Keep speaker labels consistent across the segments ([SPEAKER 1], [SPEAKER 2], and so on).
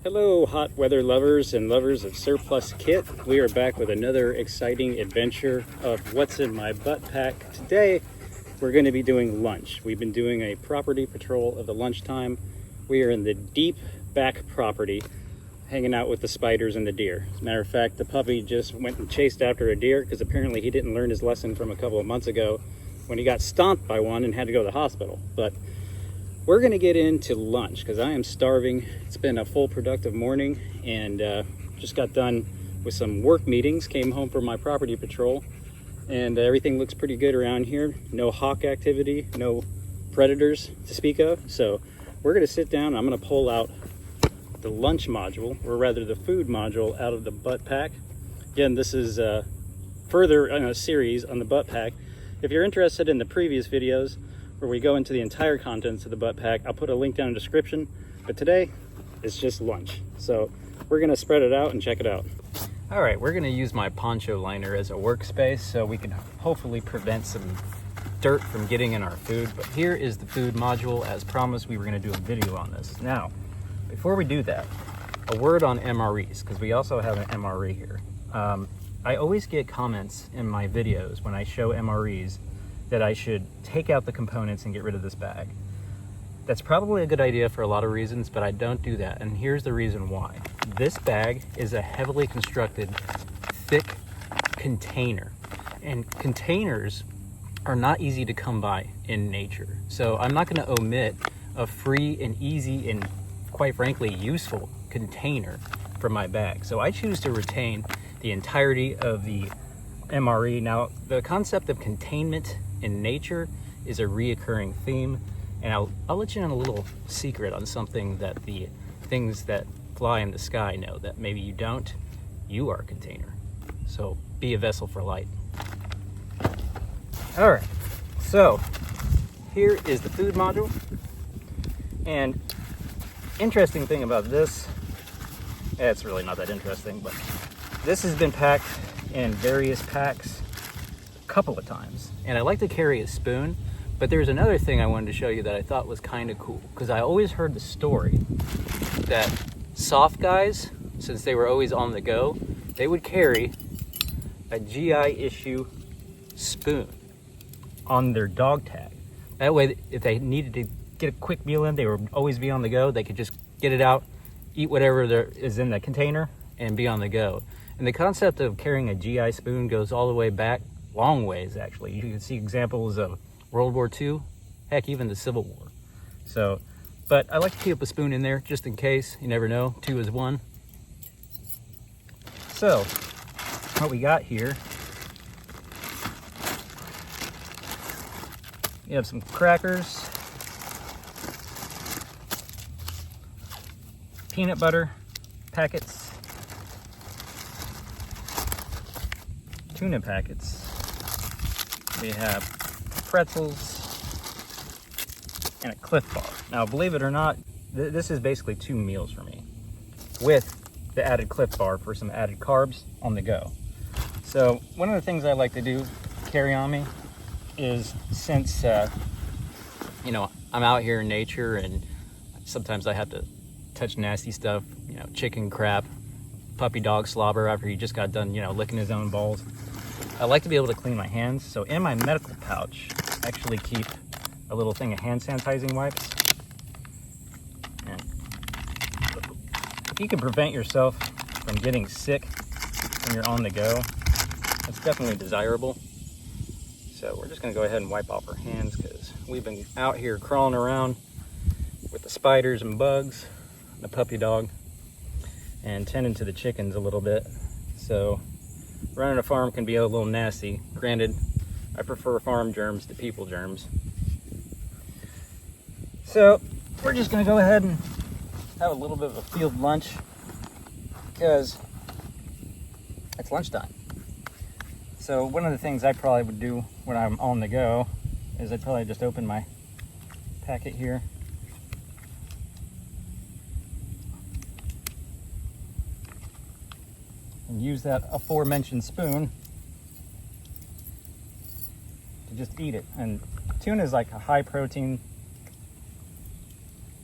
[SPEAKER 1] Hello, hot weather lovers and lovers of surplus kit. We are back with another exciting adventure of what's in my butt pack. Today, we're going to be doing lunch. We've been doing a property patrol of the lunchtime. We are in the deep back property, hanging out with the spiders and the deer. As a matter of fact, the puppy just went and chased after a deer because apparently he didn't learn his lesson from a couple of months ago when he got stomped by one and had to go to the hospital. But we're gonna get into lunch because I am starving. It's been a full productive morning and just got done with some work meetings, came home from my property patrol, and everything looks pretty good around here. No hawk activity, no predators to speak of. So we're gonna sit down and I'm gonna pull out the lunch module, or rather the food module, out of the butt pack. Again, this is further in a series on the butt pack. If you're interested in the previous videos where we go into the entire contents of the butt pack, I'll put a link down in the description. But today, it's just lunch. So we're gonna spread it out and check it out. All right, we're gonna use my poncho liner as a workspace so we can hopefully prevent some dirt from getting in our food. But here is the food module. As promised, we were gonna do a video on this. Now, before we do that, a word on MREs, because we also have an MRE here. I always get comments in my videos when I show MREs that I should take out the components and get rid of this bag. That's probably a good idea for a lot of reasons, but I don't do that, and here's the reason why. This bag is a heavily constructed, thick container, and containers are not easy to come by in nature. So I'm not gonna omit a free and easy and quite frankly useful container from my bag. So I choose to retain the entirety of the MRE. Now, the concept of containment in nature is a reoccurring theme, and I'll let you in a little secret on something that the things that fly in the sky know that maybe you don't. You are a container, so be a vessel for light. All right, so here is the food module, and interesting thing about this, it's really not that interesting, but this has been packed in various packs a couple of times, and I like to carry a spoon. But there's another thing I wanted to show you that I thought was kind of cool, because I always heard the story that soft guys, since they were always on the go, they would carry a GI issue spoon on their dog tag. That way, if they needed to get a quick meal in, they would always be on the go. They could just get it out, eat whatever there is in the container, and be on the go. And the concept of carrying a GI spoon goes all the way back, long ways actually. You can see examples of World War II, heck, even the Civil War. So, but I like to keep a spoon in there just in case. You never know, 2 is 1. So, what we got here, you have some crackers, peanut butter packets, tuna packets, we have pretzels, and a Cliff Bar. Now, believe it or not, this is basically 2 meals for me, with the added Cliff Bar for some added carbs on the go. So one of the things I like to do, carry on me, is since you know, I'm out here in nature and sometimes I have to touch nasty stuff, you know, chicken crap, puppy dog slobber after he just got done, you know, licking his own balls. I like to be able to clean my hands, so in my medical pouch, I actually keep a little thing of hand sanitizing wipes. And if you can prevent yourself from getting sick when you're on the go, that's definitely desirable. So we're just gonna go ahead and wipe off our hands because we've been out here crawling around with the spiders and bugs, the puppy dog, and tending to the chickens a little bit. So running a farm can be a little nasty. Granted, I prefer farm germs to people germs. So we're just gonna go ahead and have a little bit of a field lunch because it's lunchtime. So one of the things I probably would do when I'm on the go is I'd probably just open my packet here. And use that aforementioned spoon to just eat it. And tuna is like a high protein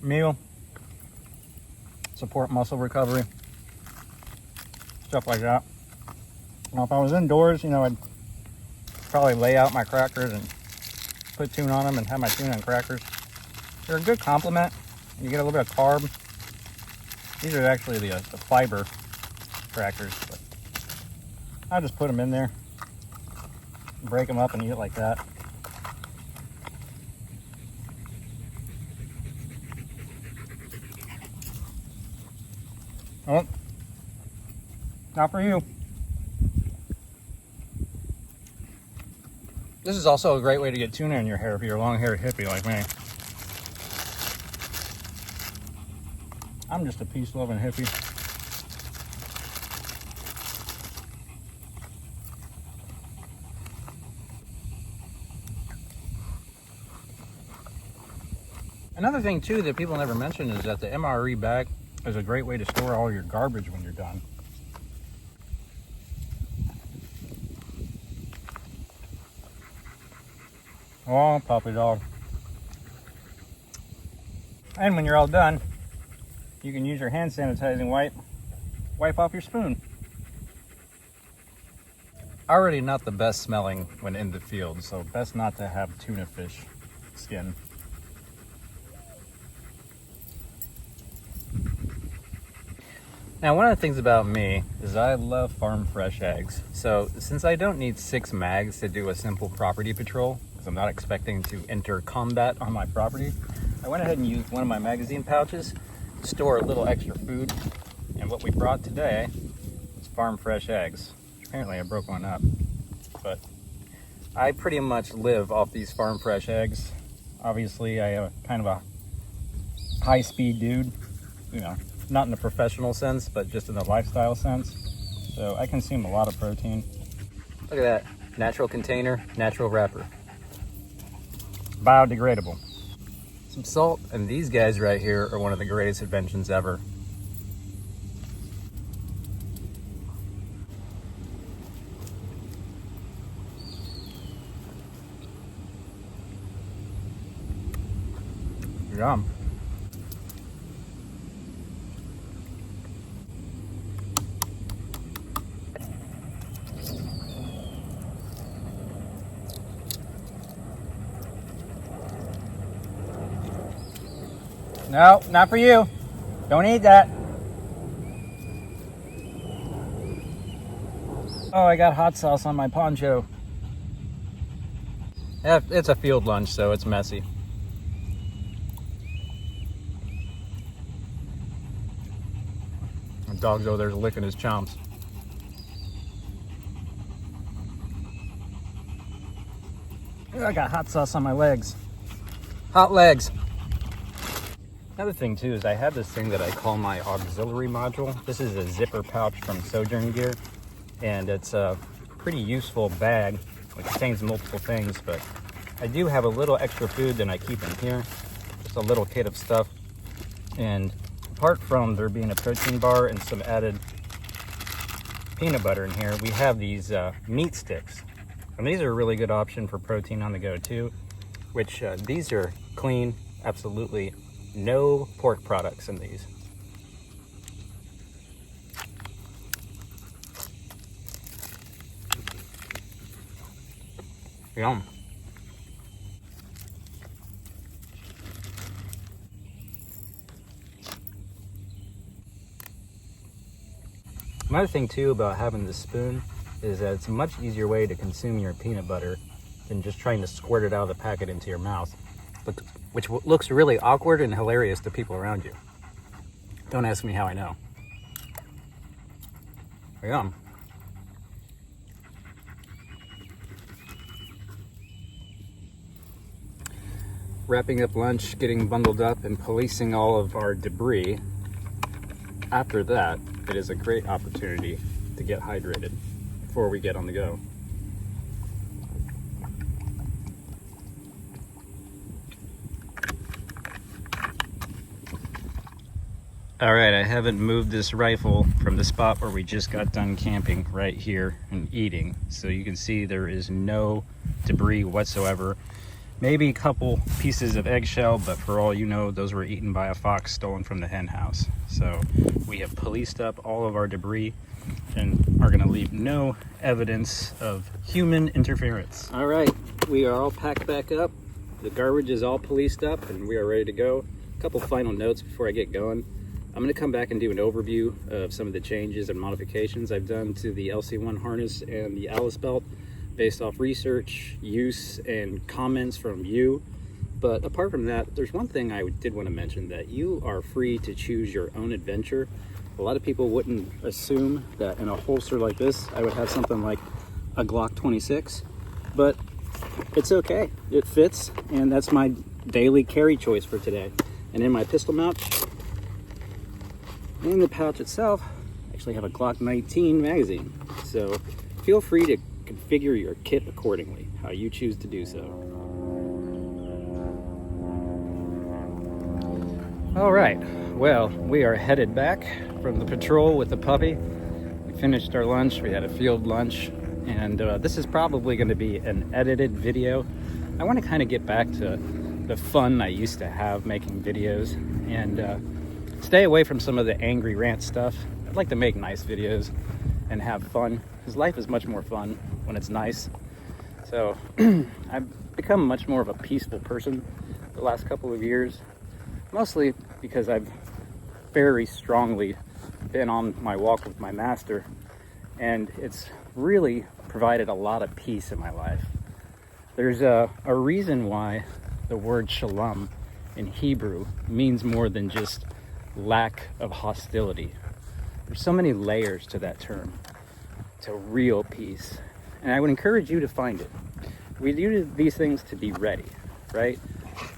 [SPEAKER 1] meal.
[SPEAKER 2] support muscle recovery, stuff like that. Now, if I was indoors, you know, I'd probably lay out my crackers and put tuna on them and have my tuna and crackers. They're a good complement. You get a little bit of carb. These are actually the fiber crackers, but I just put them in there, break them up and eat it like that. Oh, not for you. This is also a great way to get tuna in your hair if you're a long-haired hippie like me. I'm just a peace-loving hippie. Another thing too that people never mention is that the MRE bag is a great way to store all your garbage when you're done. Oh, puppy dog. And when you're all done, you can use your hand sanitizing wipe off your spoon. Already not the best smelling when in the field, so best not to have tuna fish skin. Now, one of the things about me is I love farm fresh eggs. So since I don't need 6 mags to do a simple property patrol, because I'm not expecting to enter combat on my property, I went ahead and used one of my magazine pouches to store a little extra food. And what we brought today is farm fresh eggs. Apparently I broke one up, but I pretty much live off these farm fresh eggs. Obviously I am kind of a high-speed dude, you know, not in the professional sense, but just in the lifestyle sense. So I consume a lot of protein. Look at that, natural container, natural wrapper. Biodegradable. Some salt, and these guys right here are one of the greatest inventions ever. Yum. No, not for you. Don't eat that. Oh, I got hot sauce on my poncho. Yeah, it's a field lunch, so it's messy. The dog's over there licking his chomps. I got hot sauce on my legs. Hot legs. Another thing too is I have this thing that I call my auxiliary module. This is a zipper pouch from Sojourn Gear, and it's a pretty useful bag. It contains multiple things, but I do have a little extra food that I keep in here. Just a little kit of stuff. And apart from there being a protein bar and some added peanut butter in here, we have these meat sticks. And these are a really good option for protein on the go too, which these are clean, absolutely no pork products in these. Yum. Another thing too about having this spoon is that it's a much easier way to consume your peanut butter than just trying to squirt it out of the packet into your mouth, which looks really awkward and hilarious to people around you. Don't ask me how I know. Yum. Wrapping up lunch, getting bundled up, and policing all of our debris. After that, it is a great opportunity to get hydrated before we get on the go. All right, I haven't moved this rifle from the spot where we just got done camping right here and eating. So you can see there is no debris whatsoever.
[SPEAKER 1] maybe a couple pieces of eggshell, but for all you know, those were eaten by a fox stolen from the hen house. So we have policed up all of our debris and are gonna leave no evidence of human interference. All right, we are all packed back up. The garbage is all policed up and we are ready to go. A couple final notes before I get going. I'm gonna come back and do an overview of some of the changes and modifications I've done to the LC1 harness and the Alice belt based off research, use, and comments from you. But apart from that, there's one thing I did want to mention, that you are free to choose your own adventure. A lot of people wouldn't assume that in a holster like this, I would have something like a Glock 26, but it's okay. It fits, and that's my daily carry choice for today. And in my pistol mount, in the pouch itself, I actually have a Glock 19 magazine. So feel free to configure your kit accordingly, how you choose to do so. All right, well, we are headed back from the patrol with the puppy. We finished our lunch, we had a field lunch, and this is probably going to be an edited video. I want to kind of get back to the fun I used to have making videos and stay away from some of the angry rant stuff. I'd like to make nice videos and have fun, because life is much more fun when it's nice. So I've become much more of a peaceful person the last couple of years, mostly because I've very strongly been on my walk with my master, and it's really provided a lot of peace in my life. There's a reason why the word shalom in Hebrew means more than just lack of hostility. There's so many layers to that term, to real peace, and I would encourage you to find it. We do these things to be ready, right?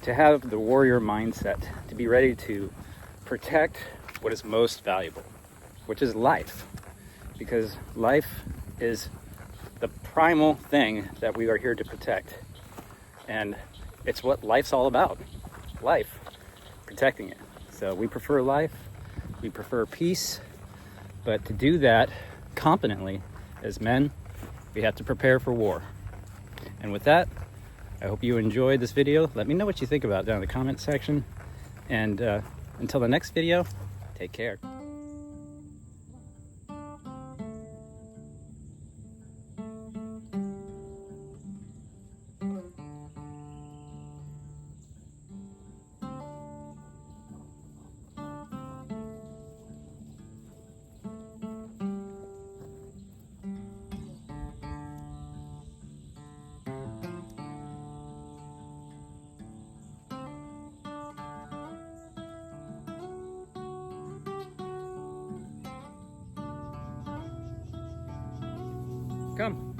[SPEAKER 1] To have the warrior mindset, to be ready to protect what is most valuable, which is life, because life is the primal thing that we are here to protect, and it's what life's all about. Life, protecting it. So we prefer life, we prefer peace, but to do that competently as men, we have to prepare for war. And with that, I hope you enjoyed this video. Let me know what you think about it down in the comment section. And until the next video, take care. Come.